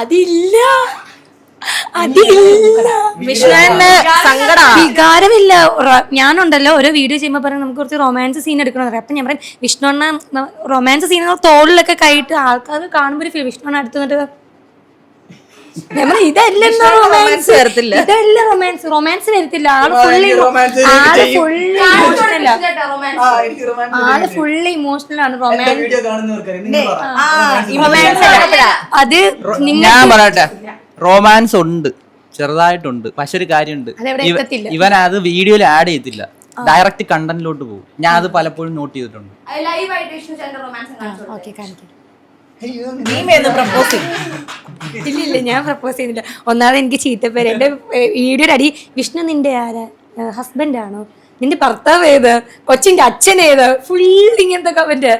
അതില്ല വിഷ്ണുവിന്റെ വികാരമില്ല. ഞാനുണ്ടല്ലോ ഓരോ വീഡിയോ ചെയ്യുമ്പോ പറയും നമുക്ക് കുറച്ച് റൊമാൻസ് സീൻ എടുക്കണം പറയാം. അപ്പൊ ഞാൻ പറയും വിഷ്ണുണ്ണ റൊമാൻസ് സീൻ തോളിലൊക്കെ കൈയിട്ട് ആൾക്കാർ കാണുമ്പോ ഒരു വിഷ്ണുണ്ണ അടുത്ത് നിന്നിട്ട് നമ്മൾ ഇതല്ല റൊമാൻസ് വരത്തില്ല, ഇതല്ല റൊമാൻസ്, റൊമാൻസ് വരത്തില്ല. ആള് ഫുള്ള് ഇമോഷണൽ ആണ്. റൊമാൻസ് അത് ഞാൻ പറയട്ടെ, റൊമാൻസ് ഉണ്ട്, ചെറുതായിട്ടുണ്ട്. പക്ഷെ ഒരു കാര്യമുണ്ട്, ഇവൻ അത് വീഡിയോയിൽ ആഡ് ചെയ്തില്ല, ഡയറക്റ്റ് കണ്ടന്റിലോട്ട് പോകും. ഞാൻ അത് പലപ്പോഴും നോട്ട് ചെയ്തിട്ടുണ്ട്. ഇല്ല ഞാൻ പ്രപ്പോസ് ചെയ്തില്ല. ഒന്നാമത് എനിക്ക് ചീത്തപ്പേര്, എന്റെ വീഡിയോയുടെ അടി വിഷ്ണു നിന്റെ ആരാ, ഹസ്ബൻഡ് ആണോ, നിന്റെ ഭർത്താവ് ഏത്, കൊച്ചിന്റെ അച്ഛൻ ഏത്, ഫുൾ ഇങ്ങനത്തെ കമന്റ്.